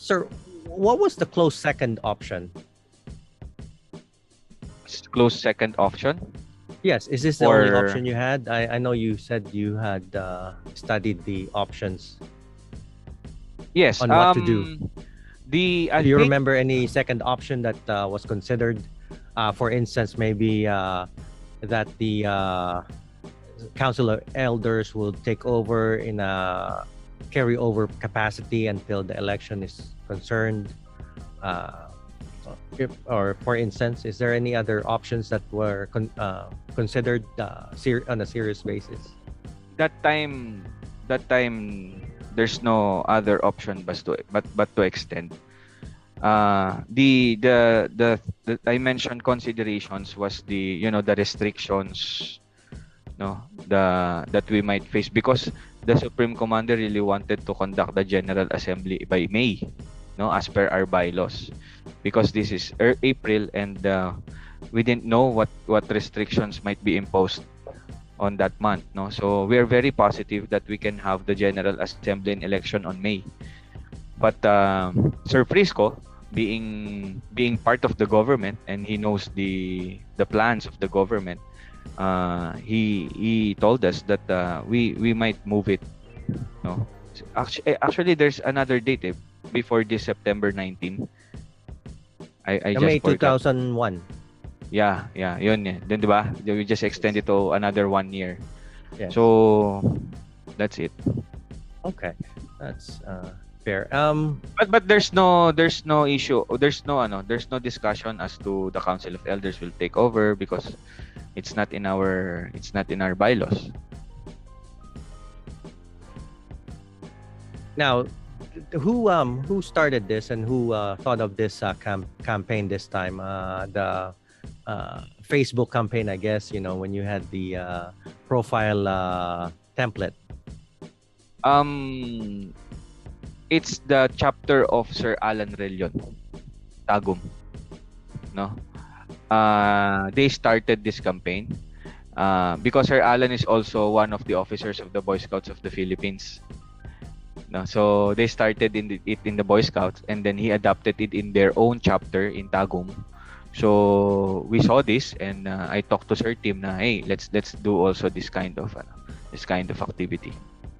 Sir, what was the close second option? Close second option Yes, is this the only for option you had? I know you said you had studied the options yes. on what to do. The Do I you think remember any second option that was considered? For instance, maybe that the council of elders will take over in a carryover capacity until the election is concerned. Uh, or for instance, is there any other options that were considered on a serious basis? that time that time there's no other option but to extend. The I mentioned considerations was the restrictions, no, that we might face because the Supreme Commander really wanted to conduct the General Assembly by May, no, as per our bylaws, because this is April and we didn't know what restrictions might be imposed on that month, no. So we are very positive that we can have the General Assembly and election on May. But Sir Prisco, being part of the government and he knows the plans of the government, he told us that we might move it, no. Actually there's another date, before this September 19. I May just forgot. 2001. Yeah, yun eh. Then 'di ba? We just extend it to another 1 year. Yes. So that's it. Okay, that's fair. But there's no issue. There's no discussion as to the Council of Elders will take over because it's not in our bylaws. Now, who started this and who thought of this campaign this time? The Facebook campaign, I guess. When you had the profile template. It's the chapter of Sir Alan Relion, Tagum, no? They started this campaign because Sir Alan is also one of the officers of the Boy Scouts of the Philippines. No, so they started it in the Boy Scouts, and then he adopted it in their own chapter in Tagum. So we saw this, and I talked to Sir Tim na, hey, let's do also this kind of activity.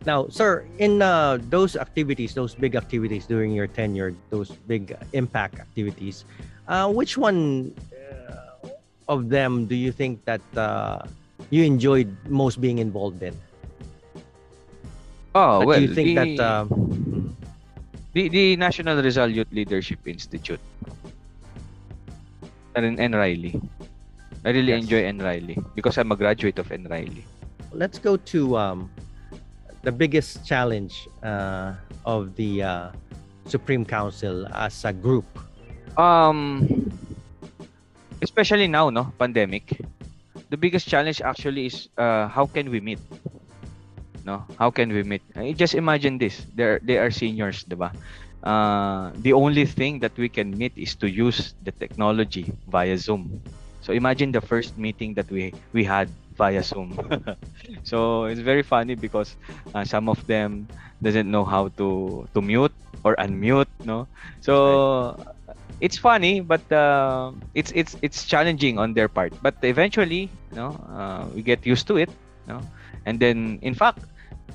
Now, sir, in those activities, those big activities during your tenure, those big impact activities, which one of them do you think that you enjoyed most being involved in? Oh, Do well, you think that? the National Rizal Youth Leadership Institute and Riley. I really Yes. enjoy N. Riley because I'm a graduate of N. Riley. Let's go to the biggest challenge of the Supreme Council as a group. Especially now, no, pandemic. The biggest challenge actually is how can we meet? No, how can we meet? Just imagine this. They are seniors, diba? The only thing that we can meet is to use the technology via Zoom. So imagine the first meeting that we had via Zoom. So it's very funny because some of them doesn't know how to mute or unmute, no. So it's funny, but it's challenging on their part. But eventually, we get used to it, and then in fact,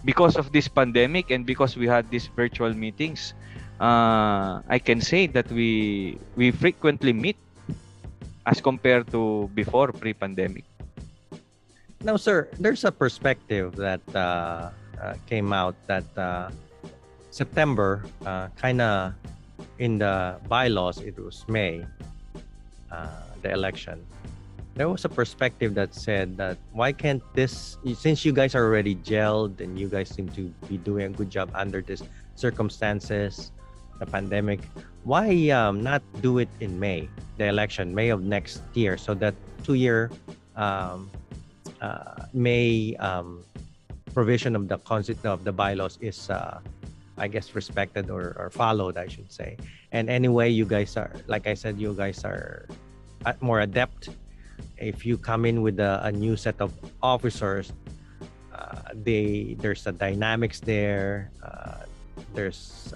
because of this pandemic and because we had these virtual meetings, I can say that we frequently meet as compared to before pre-pandemic. Now, sir, there's a perspective that came out that September, kind of in the bylaws, it was May, the election. There was a perspective that said that why can't this, since you guys are already gelled and you guys seem to be doing a good job under these circumstances, the pandemic, why not do it in May, the election, May of next year, so that 2-year May provision of the concept of the bylaws is, I guess, respected or followed, I should say. And anyway, you guys are, like I said, you guys are more adept. If you come in with a new set of officers, there's a dynamics there. There's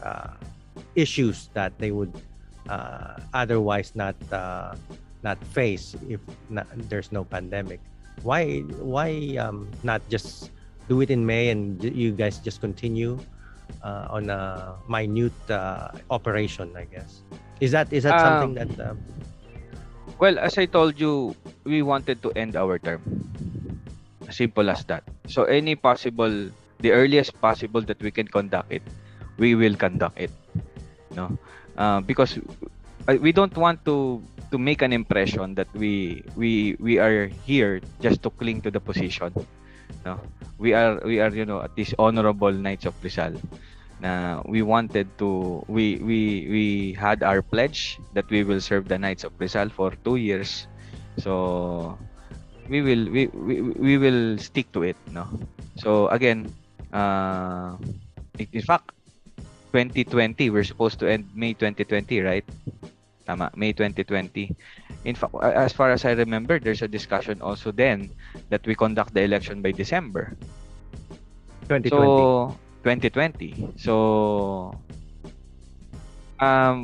issues that they would otherwise not face if there's no pandemic. Why not just do it in May and you guys just continue on a minute operation, I guess? Is that something that Well, as I told you, we wanted to end our term. Simple as that. So any possible, the earliest possible that we can conduct it, we will conduct it. No, because we don't want to make an impression that we are here just to cling to the position. No, we are at this honorable Knights of Rizal. Na we wanted to we had our pledge that we will serve the Knights of Rizal for 2 years. So we will stick to it, no. So again, in fact 2020 we're supposed to end May 2020, right? Tama, May 2020. In fact, as far as I remember, there's a discussion also then that we conduct the election by December. 2020? So 2020. So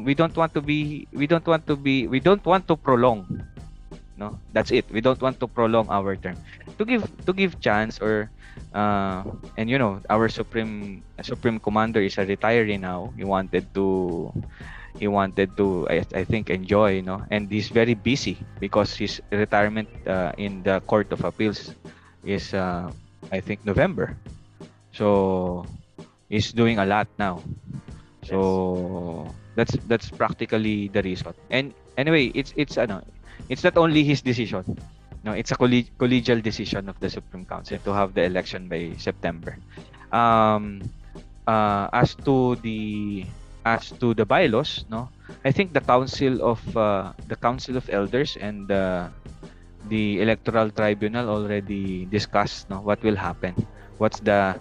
we don't want to prolong, no, that's it. We don't want to prolong our term to give chance, or and our supreme commander is a retiree now. He wanted to I think enjoy, and he's very busy because his retirement in the Court of Appeals is I think November. So he's doing a lot now. So that's practically the reason. And anyway, it's not only his decision. No, it's a collegial decision of the Supreme Council to have the election by September. As to the bylaws, no, I think the Council of Elders and the Electoral Tribunal already discussed, no, what will happen. What's the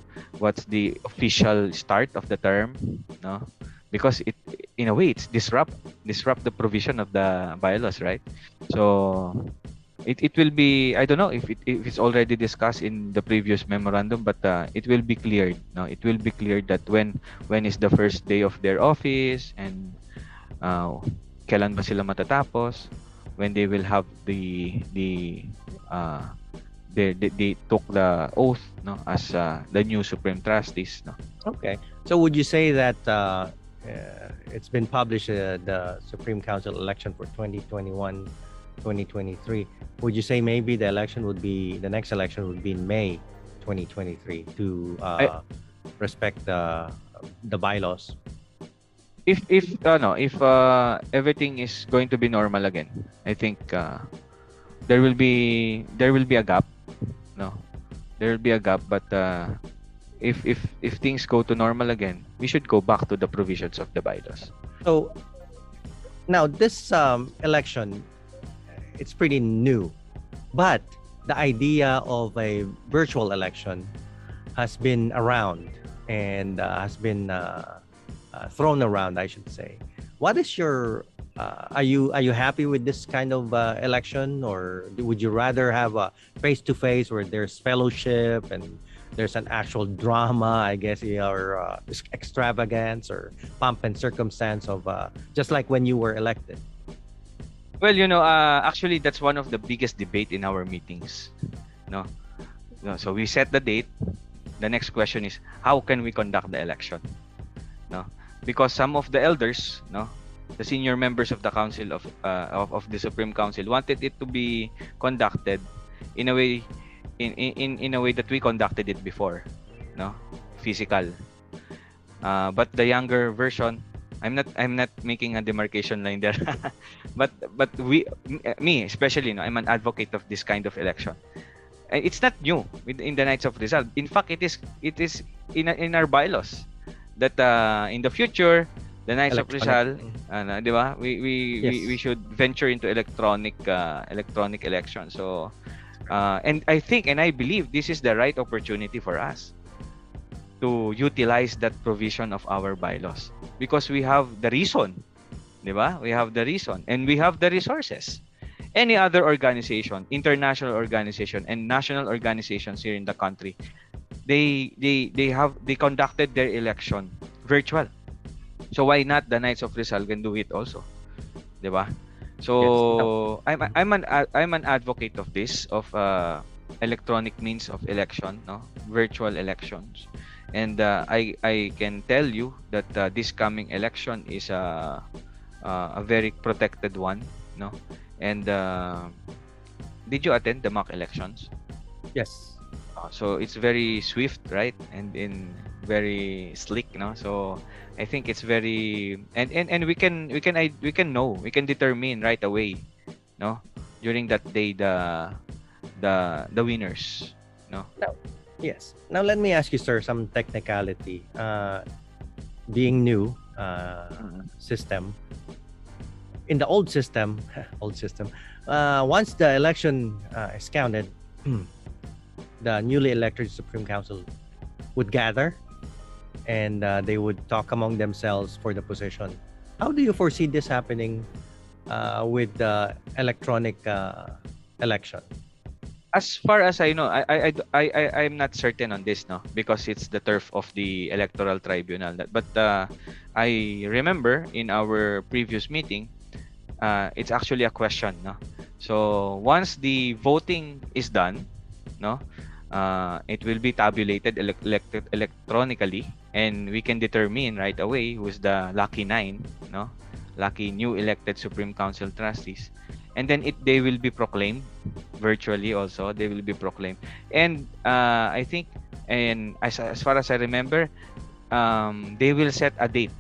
official start of the term, no? Because it, in a way, it's disrupt the provision of the bylaws, right? So it will be, I don't know if it's already discussed in the previous memorandum, but it will be cleared. No, it will be cleared that when is the first day of their office, and kailan ba sila matatapos, when they will have they took the oath, no, as the new Supreme Trustees, no. Okay. So would you say that it's been published, the Supreme Council election for 2021, 2023? Would you say maybe the next election would be in May 2023 to respect the bylaws? If everything is going to be normal again, I think there will be a gap, no. There will be a gap, but if things go to normal again, we should go back to the provisions of the bylaws. So now this election, it's pretty new, but the idea of a virtual election has been around and has been thrown around, I should say. What is your are you happy with this kind of election, or would you rather have a face-to-face where there's fellowship and there's an actual drama, I guess, or extravagance or pomp and circumstance of just like when you were elected? Well, actually, that's one of the biggest debate in our meetings, no. So we set the date. The next question is, how can we conduct the election, no? Because some of the elders, no, the senior members of the council of the Supreme Council wanted it to be conducted in a way in a way that we conducted it before, no, physical. But the younger version, I'm not making a demarcation line there, but me especially, no, I'm an advocate of this kind of election. It's not new in the Knights of Rizal. In fact, it is in our bylaws that in the future the Knights of Rizal, di ba? We should venture into electronic election. So and I think and I believe this is the right opportunity for us to utilize that provision of our bylaws, because we have the reason, di ba? We have the reason and we have the resources. Any other organization, international organization and national organizations here in the country, they conducted their election virtual. So why not the Knights of Rizal can do it also, 'di ba? Yes. Now, So I'm an advocate of this, of electronic means of election, no, virtual elections, and I can tell you that this coming election is a very protected one, no, and did you attend the mock elections? yes. So it's very swift, right? And in very slick, no? So I think it's very, and we can know, we can determine right away, no? During that day the winners, no? Now, yes. Now let me ask you, sir, some technicality. Being new Mhm. system, in the old system, old system, once the election is counted, the newly elected Supreme Council would gather and they would talk among themselves for the position. How do you foresee this happening with the electronic election? As far as I know, I'm not certain on this, no, because it's the turf of the electoral tribunal. But I remember in our previous meeting, it's actually a question, no. So once the voting is done, no, it will be tabulated electronically, and we can determine right away who's the lucky nine, no, lucky new elected Supreme Council trustees, and then they will be proclaimed virtually. Also, they will be proclaimed, and I think, and as far as I remember, they will set a date,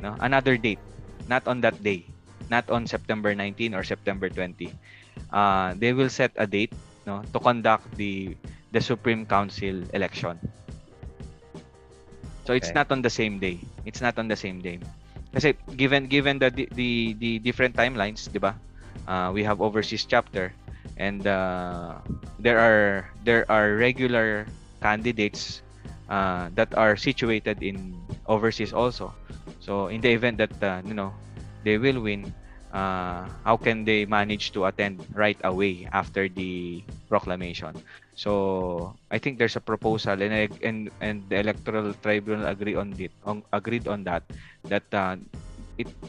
no, another date, not on that day, not on September 19 or September 20. They will set a date, no, to conduct the Supreme Council election. So it's Okay. not on the same day. It's not on the same day. Kasi given the different timelines, 'di ba? We have overseas chapter, and there are regular candidates that are situated in overseas also. So in the event that they will win, how can they manage to attend right away after the proclamation? So I think there's a proposal, and the electoral tribunal agreed on that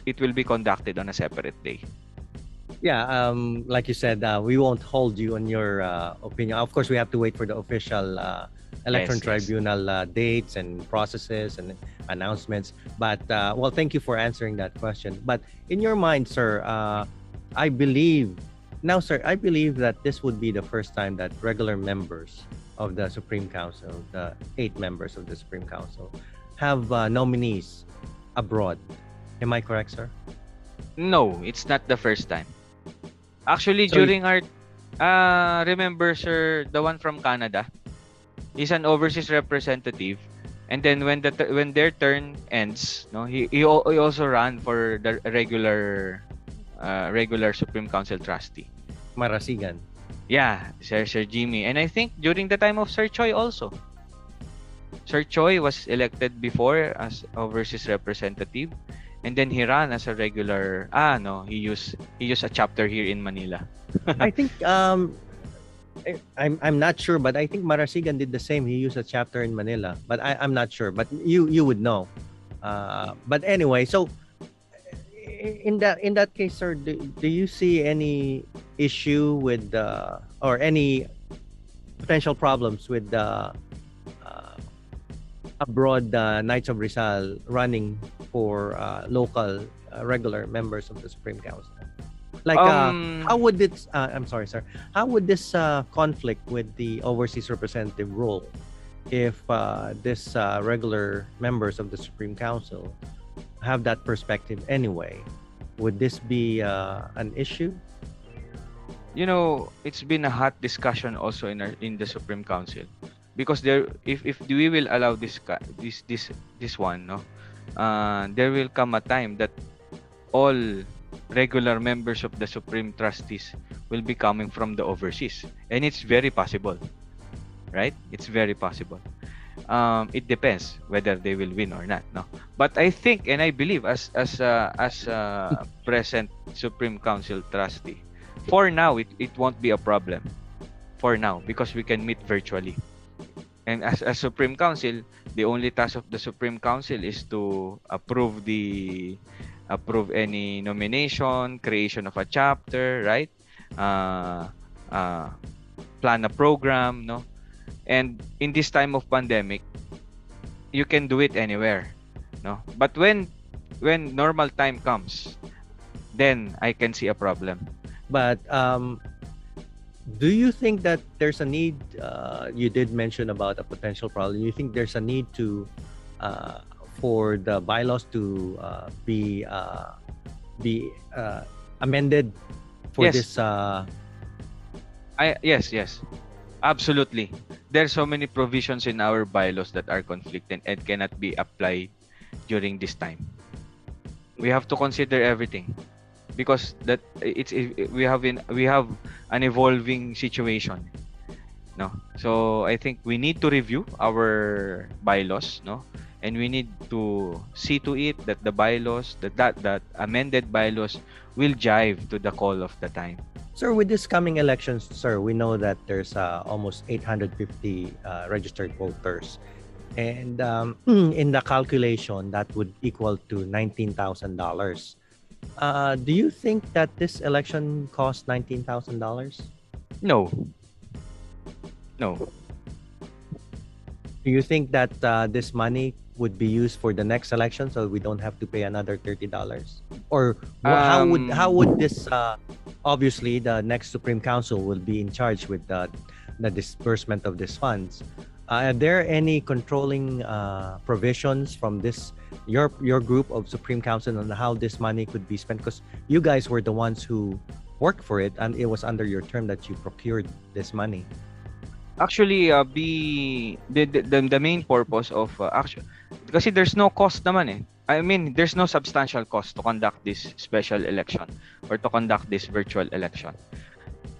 it will be conducted on a separate day. Yeah, like you said, we won't hold you on your opinion. Of course, we have to wait for the official election Yes, yes. tribunal dates and processes and announcements. But well, thank you for answering that question. But in your mind, sir, I believe now, sir, I believe that this would be the first time that regular members of the Supreme Council, the 8 members of the Supreme Council, have nominees abroad. Am I correct, sir? No, it's not the first time. Actually, So, during our remember, sir, the one from Canada, he's an overseas representative, and then when their turn ends, no, he also ran for the regular Supreme Council trustee. Marasigan. Yeah, Sir Jimmy, and I think during the time of Sir Choi also. Sir Choi was elected before as overseas representative, and then he ran as a regular. No, he used a chapter here in Manila. I think I'm not sure, but I think Marasigan did the same. He used a chapter in Manila, but I'm not sure. But you would know. But anyway, so in that case, sir, do you see any issue with or any potential problems with the abroad Knights of Rizal running for local regular members of the Supreme Council? Like, Um, how would this? I'm sorry, sir. How would this conflict with the overseas representative role if this regular members of the Supreme Council have that perspective anyway? Would this be an issue? it's been a hot discussion also in the Supreme Council, because there, if we will allow this one, no, there will come a time that all regular members of the Supreme Trustees will be coming from the overseas, and it's very possible, right? It's very possible. It depends whether they will win or not, no. But I think, and I believe, as a present Supreme Council trustee, for now it won't be a problem for now, because we can meet virtually, And as Supreme Council, the only task of the Supreme Council is to approve any nomination, creation of a chapter, right? Uh, uh, Plan a program, no? And in this time of pandemic, you can do it anywhere, no? But when normal time comes, then I can see a problem. But do you think that there's a need? You did mention about a potential problem. You think there's a need to for the bylaws to be amended for Yes. this? Yes. Absolutely. There's so many provisions in our bylaws that are conflicting and cannot be applied during this time. We have to consider everything because we have an evolving situation, no? So I think we need to review our bylaws, no? And we need to see to it that the bylaws that amended bylaws will jive to the call of the time. Sir, with this coming elections, sir, we know that there's almost 850 registered voters. And in the calculation, that would equal to $19,000. Do you think that this election cost $19,000? No. No. Do you think that this money would be used for the next election, so we don't have to pay another $30? Or how would this? Obviously, the next Supreme Council will be in charge with the disbursement of these funds. Are there any controlling provisions from this your group of Supreme Council on how this money could be spent? Because you guys were the ones who worked for it, and it was under your term that you procured this money. Actually, the main purpose of kasi there's no cost naman eh. I mean, there's no substantial cost to conduct this special election or to conduct this virtual election.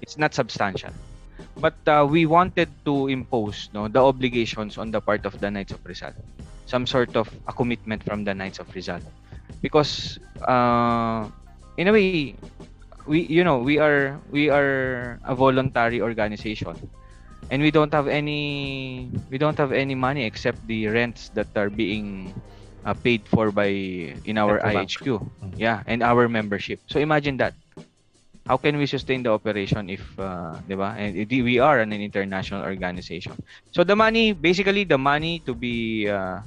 It's not substantial. But we wanted to impose, no, the obligations on the part of the Knights of Rizal. Some sort of a commitment from the Knights of Rizal. Because in a way, we are a voluntary organization. And we don't have any money except the rents that are being paid for in our Central Bank. IHQ. Yeah, and our membership. So imagine that. How can we sustain the operation if, diba? And we are an international organization. So basically the money to be as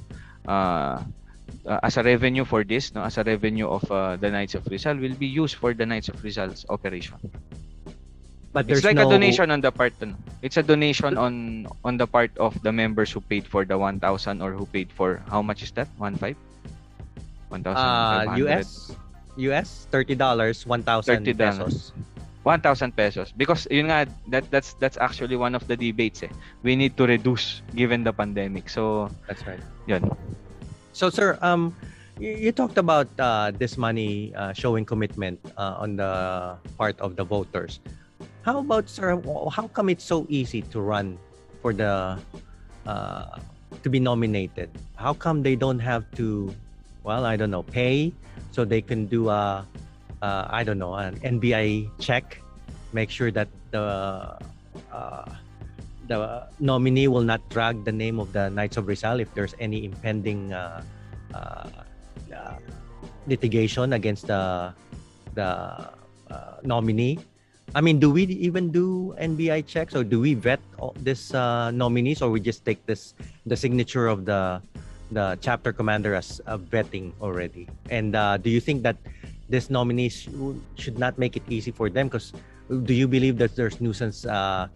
a revenue for this, no, as a revenue of the Knights of Rizal will be used for the Knights of Rizal's operation. But there's It's like no a donation on the part. It's a donation on the part of the members who paid for the 1,000 or who paid for how much is that? 1,500? 1,500. US $30, 1,000 $30. pesos. 1,000 pesos. Because yun nga, that's actually one of the debates eh. We need to reduce given the pandemic. So That's right. yun. So, sir, you talked about this money showing commitment on the part of the voters. How about, sir, how come it's so easy to run for the to be nominated? How come they don't have to, well, I don't know, pay so they can do I don't know, an NBI check, make sure that the nominee will not drag the name of the Knights of Rizal if there's any impending litigation against the nominee. I mean, do we even do NBI checks, or do we vet this nominees, or we just take the signature of the chapter commander as a vetting already? And do you think that this nominees should not make it easy for them? Because do you believe that there's nuisance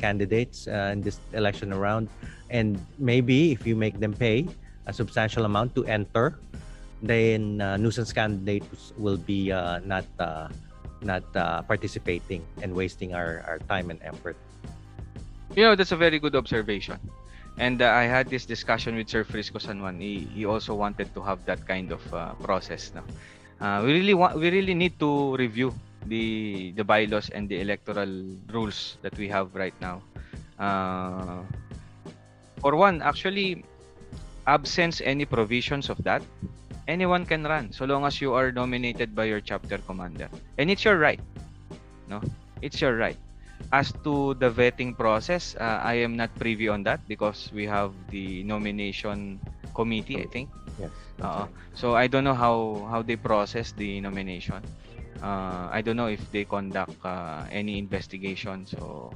candidates in this election around, and maybe if you make them pay a substantial amount to enter, then nuisance candidates will be not participating and wasting our time and effort? That's a very good observation. And I had this discussion with Sir Frisco San Juan. He also wanted to have that kind of process. No? We really need to review the bylaws and the electoral rules that we have right now. For one, actually, absence any provisions of that, anyone can run so long as you are nominated by your chapter commander, and it's your right. No, it's your right. As to the vetting process, I am not privy on that because we have the nomination committee, I think. Yes, that's right. So I don't know how they process the nomination. I don't know if they conduct any investigation. So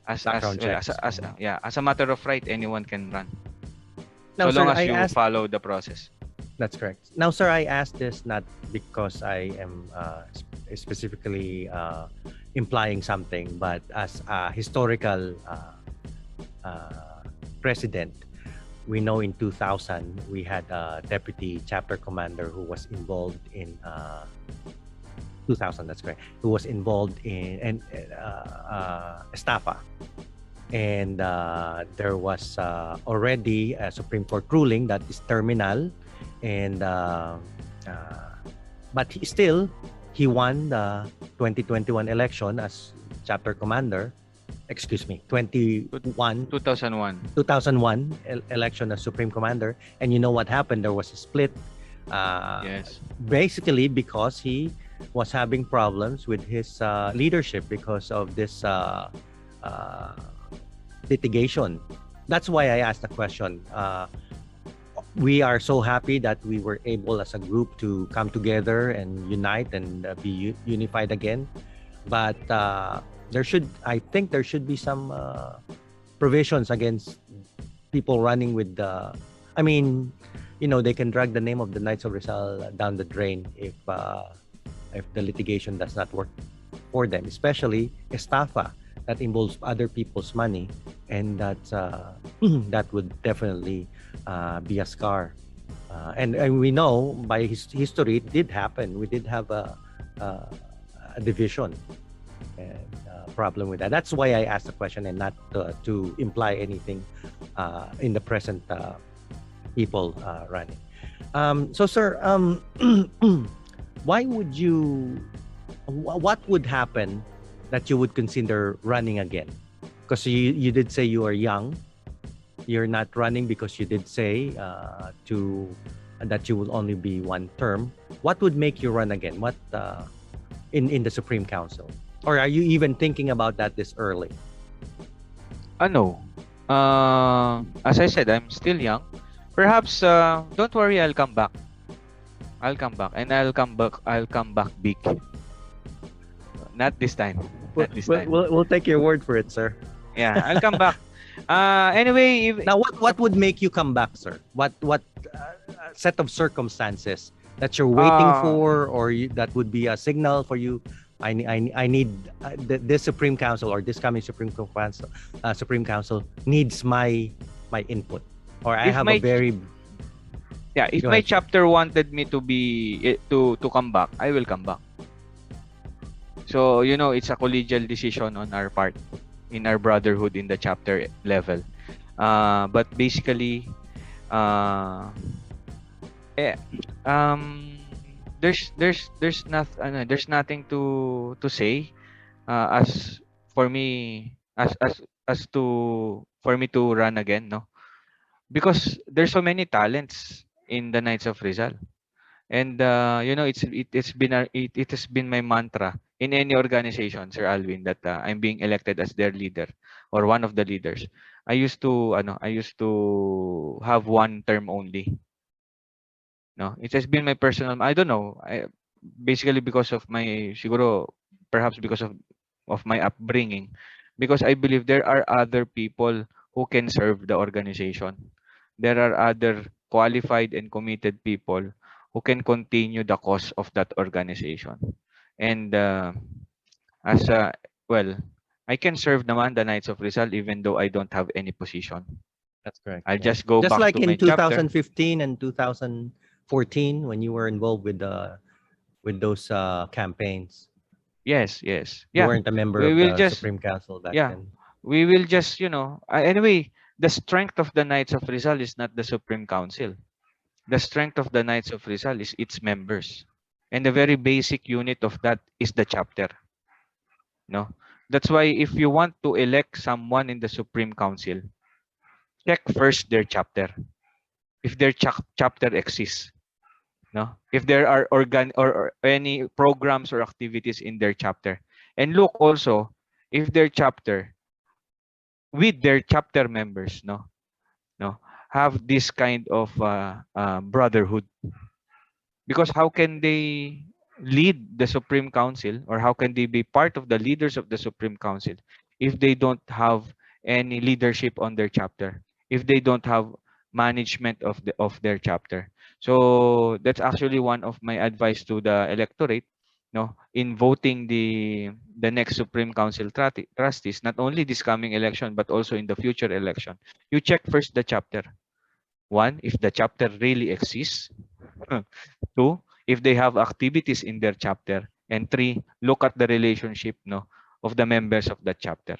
Background checks. as a matter of right, anyone can run Now, so long sir, as I you asked. follow the process. That's correct. Now, sir, I asked this not because I am specifically implying something, but as a historical president, we know in 2000 we had a deputy chapter commander who was involved in 2000. That's correct. Who was involved in and estafa, and there was already a Supreme Court ruling that is terminal, and but he won the 2021 election as chapter commander. Excuse me, 2001. 2001 election as Supreme Commander, and you know what happened? There was a split. Yes. Basically, because he was having problems with his leadership because of this litigation. That's why I asked the question. We are so happy that we were able as a group to come together and unite and be unified again. But I think there should be some provisions against people running with the. I mean, they can drag the name of the Knights of Rizal down the drain if the litigation does not work for them, especially estafa that involves other people's money, and that would definitely be a scar. And we know by history it did happen. We did have a division and problem with that. That's why I asked the question and not to imply anything in the present people running. So, sir, why would you? What would happen that you would consider running again? Because you did say you are young. You're not running because you did say that you will only be one term. What would make you run again? What in the Supreme Council? Or are you even thinking about that this early? No. As I said, I'm still young. Perhaps don't worry, I'll come back. I'll come back and I'll come back big. Not this time. Not this time. We'll take your word for it, sir. Yeah, I'll come back. Anyway, Now, what would make you come back, sir? What set of circumstances that you're waiting for, or that would be a signal for you? I need this Supreme Council or this coming Supreme Council needs my input, or I have a very if my chapter wanted me to be to come back, I will come back. So it's a collegial decision on our part, in our brotherhood in the chapter level. But basically, there's nothing to say as for me for me to run again, no, because there's so many talents in the Knights of Rizal. And it has been my mantra in any organization, Sir Alvin, that I'm being elected as their leader or one of the leaders. I used to have one term only. No, it has been my personal. I don't know. Basically because of my siguro, perhaps because of my upbringing, because I believe there are other people who can serve the organization. There are other qualified and committed people who can continue the cause of that organization. And as a well, I can serve naman the Knights of Rizal even though I don't have any position. That's correct. I'll just go just back like to in my chapter. 2015 and 2014 when you were involved with those campaigns. Yes. You Yeah. weren't a member We of will the just Supreme Council back yeah. then. We will just, anyway, the strength of the Knights of Rizal is not the Supreme Council. The strength of the Knights of Rizal is its members. And the very basic unit of that is the chapter. No? That's why if you want to elect someone in the Supreme Council, check first their chapter. If their chapter exists. No? If there are or any programs or activities in their chapter. And look also if their chapter, with their chapter members, no, have this kind of brotherhood. Because how can they lead the Supreme Council, or how can they be part of the leaders of the Supreme Council if they don't have any leadership on their chapter, if they don't have management of their chapter? So that's actually one of my advice to the electorate, no, in voting the next Supreme Council trustees, not only this coming election but also in the future election. You check first the chapter. One, if the chapter really exists. Two, if they have activities in their chapter. And three, look at the relationship, no, of the members of that chapter.